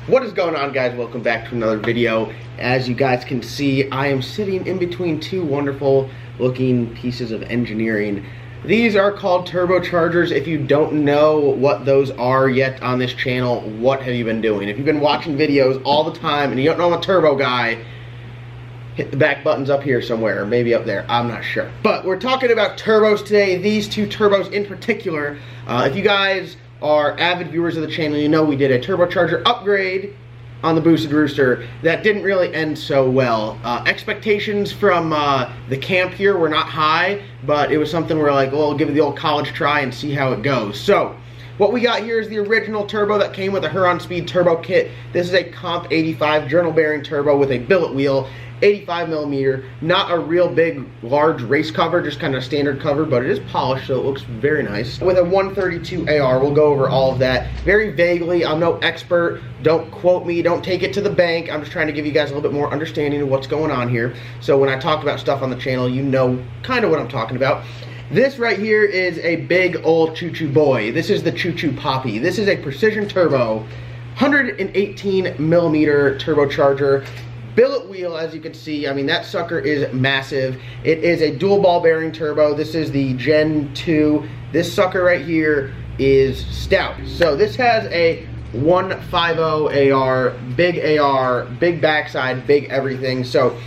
What is going on, guys? Welcome back to another video. As you guys can see, I am sitting in between two wonderful looking pieces of engineering. These are called turbochargers. If you don't know what those are yet on this channel, what have you been doing? If you've been watching videos all the time and you don't know I'm a turbo guy, hit the back buttons up here somewhere, or maybe up there, I'm not sure. But we're talking about turbos today, these two turbos in particular. If you guys are avid viewers of the channel, you know we did a turbocharger upgrade on the boosted rooster that didn't really end so well. Expectations from the camp here were not high, but it was something we're like, well, we'll give it the old college try and see how it goes. So what we got here is the original turbo that came with a Huron Speed turbo kit. This is a Comp 85 journal bearing turbo with a billet wheel, 85mm, not a real big large race cover, just kind of a standard cover, but it is polished, so it looks very nice. With a 132 AR, we'll go over all of that very vaguely. I'm no expert, don't quote me, don't take it to the bank. I'm just trying to give you guys a little bit more understanding of what's going on here. So when I talk about stuff on the channel, you know kind of what I'm talking about. This right here is a big old choo-choo boy. This is the choo-choo poppy. This is a precision turbo, 118mm turbocharger. Billet wheel, as you can see, I mean, that sucker is massive. It is a dual ball bearing turbo. This is the Gen 2. This sucker right here is stout. So this has a 150 AR, big backside, big everything. So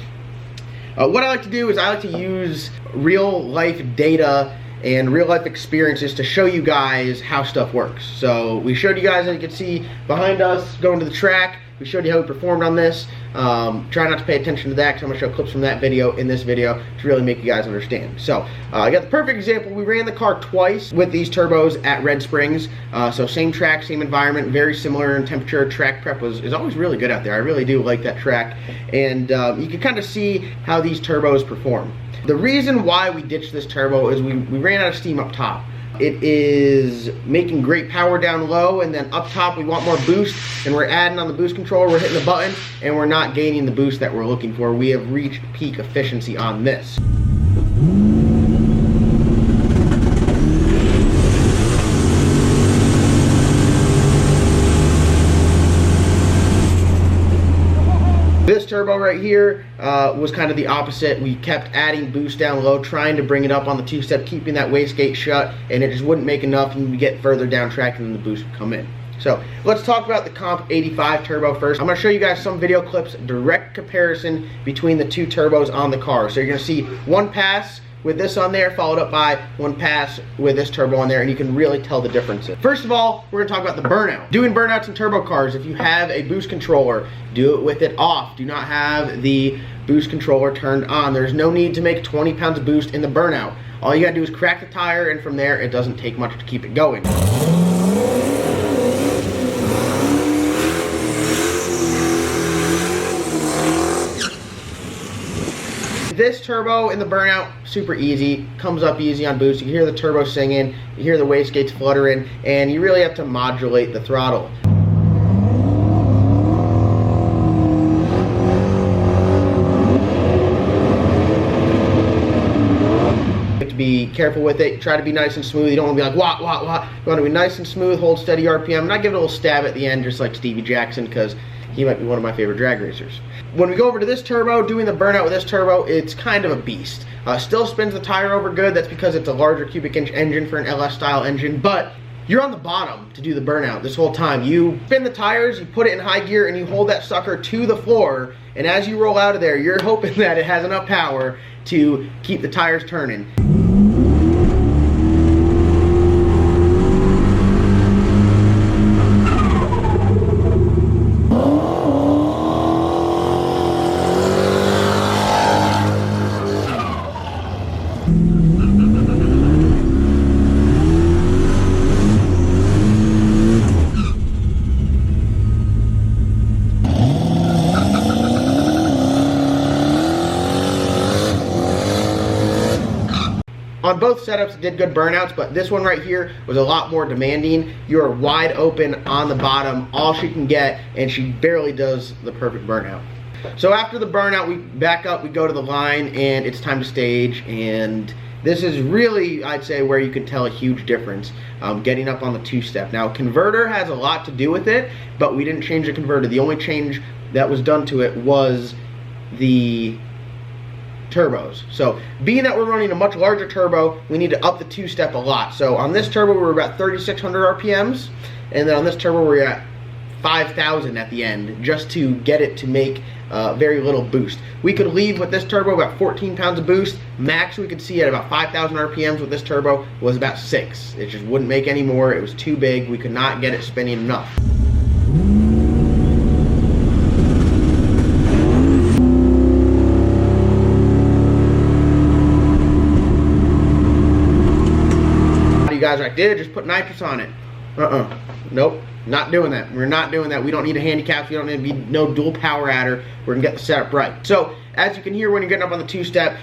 what I like to do is I like to use real life data and real life experiences to show you guys how stuff works. So we showed you guys, as you can see behind us, going to the track. We showed you how we performed on this. Try not to pay attention to that because I'm going to show clips from that video in this video to really make you guys understand. So I got the perfect example. We ran the car twice with these turbos at Red Springs. So same track, same environment, very similar in temperature. Track prep is always really good out there. I really do like that track. And you can kind of see how these turbos perform. The reason why we ditched this turbo is we ran out of steam up top. It is making great power down low, and then up top we want more boost, and we're adding on the boost controller, we're hitting the button, and we're not gaining the boost that we're looking for. We have reached peak efficiency on this. This turbo right here was kind of the opposite. We kept adding boost down low, trying to bring it up on the two-step, keeping that wastegate shut, and it just wouldn't make enough, and we get further down track and then the boost would come in. So let's talk about the Comp 85 turbo first. I'm going to show you guys some video clips, direct comparison between the two turbos on the car. So you're going to see one pass with this on there, followed up by one pass with this turbo on there, and you can really tell the differences. First of all, we're gonna talk about the burnout. Doing burnouts in turbo cars, if you have a boost controller, do it with it off. Do not have the boost controller turned on. There's no need to make 20 pounds of boost in the burnout. All you gotta do is crack the tire, and from there, it doesn't take much to keep it going. This turbo in the burnout, super easy, comes up easy on boost. You can hear the turbo singing, you hear the wastegates fluttering, and you really have to modulate the throttle. You have to be careful with it, try to be nice and smooth. You don't want to be like, wah, wah, wah. You want to be nice and smooth, hold steady RPM, not give it a little stab at the end, just like Stevie Jackson, because he might be one of my favorite drag racers. When we go over to this turbo, doing the burnout with this turbo, it's kind of a beast. Still spins the tire over good. That's because it's a larger cubic inch engine for an LS style engine, but you're on the bottom to do the burnout this whole time. You spin the tires, you put it in high gear, and you hold that sucker to the floor, and as you roll out of there, you're hoping that it has enough power to keep the tires turning. On both setups, it did good burnouts, but this one right here was a lot more demanding. You are wide open on the bottom, all she can get, and she barely does the perfect burnout. So after the burnout, we back up, we go to the line, and it's time to stage, and this is really, I'd say, where you could tell a huge difference, getting up on the two-step. Now, converter has a lot to do with it, but we didn't change the converter. The only change that was done to it was the turbos. So being that we're running a much larger turbo, we need to up the two-step a lot. So on this turbo we're about 3,600 RPMs, and then on this turbo we're at 5,000 at the end, just to get it to make very little boost. We could leave with this turbo about 14 pounds of boost. Max we could see at about 5,000 RPMs with this turbo was about 6. It just wouldn't make any more. It was too big. We could not get it spinning enough. Guys are like, dude, just put nitrous on it. Nope, not doing that. We're not doing that. We don't need a handicap. We don't need to be no dual power adder. We're gonna get the setup right. So as you can hear when you're getting up on the two-step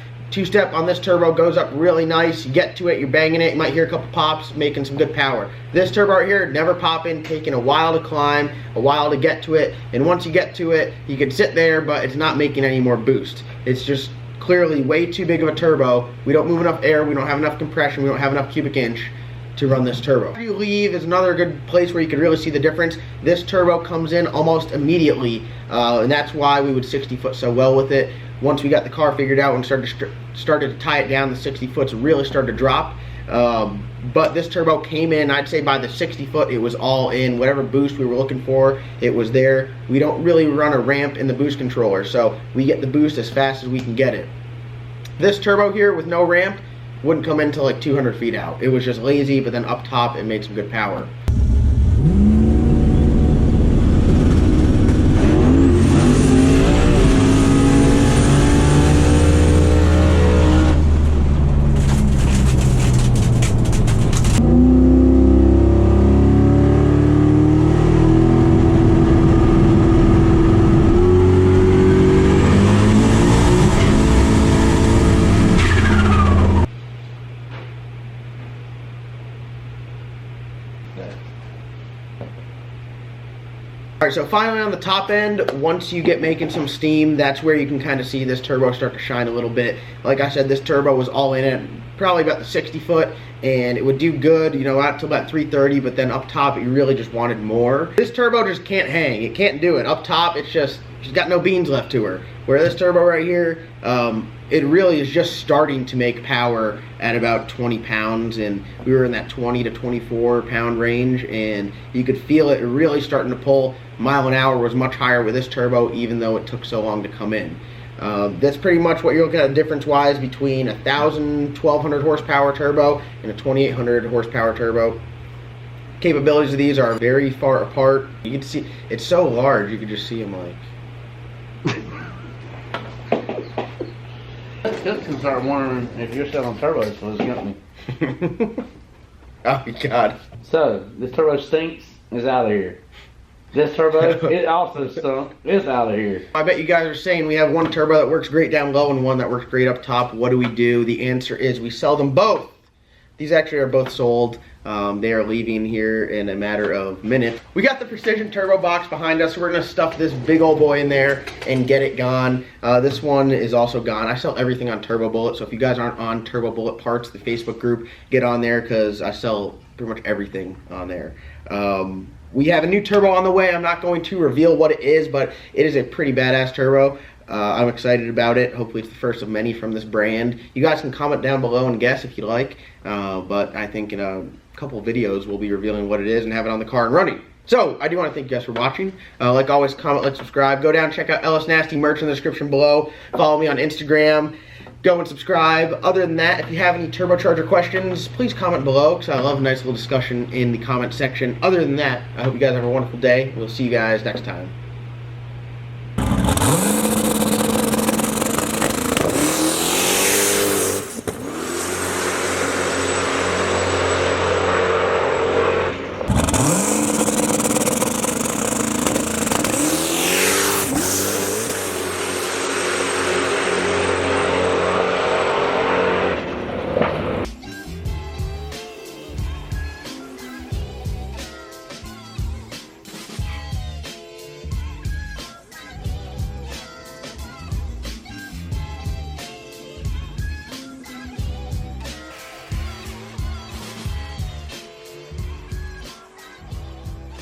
on this turbo goes up really nice. You get to it, you're banging it, you might hear a couple pops, making some good power. This turbo right here, never popping, taking a while to climb, a while to get to it, and once you get to it, you can sit there, but it's not making any more boost. It's just clearly way too big of a turbo. We don't move enough air, we don't have enough compression, we don't have enough cubic inch to run this turbo. After you leave is another good place where you can really see the difference. This turbo comes in almost immediately, and that's why we would 60 foot so well with it. Once we got the car figured out and started to tie it down, the 60 foots really started to drop. But this turbo came in, I'd say by the 60 foot, it was all in. Whatever boost we were looking for, it was there. We don't really run a ramp in the boost controller, so we get the boost as fast as we can get it. This turbo here with no ramp wouldn't come in until like 200 feet out. It was just lazy, but then up top it made some good power. Alright, so finally on the top end, once you get making some steam, that's where you can kind of see this turbo start to shine a little bit. Like I said, this turbo was all in it, probably about the 60 foot, and it would do good, you know, out to about 330, but then up top, you really just wanted more. This turbo just can't hang. It can't do it. Up top, she's got no beans left to her. Where this turbo right here, it really is just starting to make power at about 20 pounds, and we were in that 20 to 24 pound range, and you could feel it really starting to pull. Mile an hour was much higher with this turbo, even though it took so long to come in. That's pretty much what you're looking at difference-wise between a 1,200 horsepower turbo and a 2,800 horsepower turbo. Capabilities of these are very far apart. You can see, it's so large, you can just see them like... This can start wondering if you're selling turbos for this company. Oh God. So, this turbo stinks, it's out of here. This turbo, it also stunk, it's out of here. I bet you guys are saying we have one turbo that works great down low and one that works great up top. What do we do? The answer is we sell them both. These actually are both sold. They are leaving here in a matter of minutes. We got the Precision Turbo box behind us. So we're gonna stuff this big old boy in there and get it gone. This one is also gone. I sell everything on Turbo Bullet, so if you guys aren't on Turbo Bullet Parts, the Facebook group, get on there because I sell pretty much everything on there. We have a new turbo on the way. I'm not going to reveal what it is, but it is a pretty badass turbo. I'm excited about it. Hopefully it's the first of many from this brand. You guys can comment down below and guess if you like, but I think in a couple videos we'll be revealing what it is and have it on the car and running. So I do want to thank you guys for watching. Like always, comment, like, subscribe. Go down, check out Ellis Nasty merch in the description below. Follow me on Instagram. Go and subscribe. Other than that, if you have any turbocharger questions, please comment below because I love a nice little discussion in the comment section. Other than that, I hope you guys have a wonderful day. We'll see you guys next time.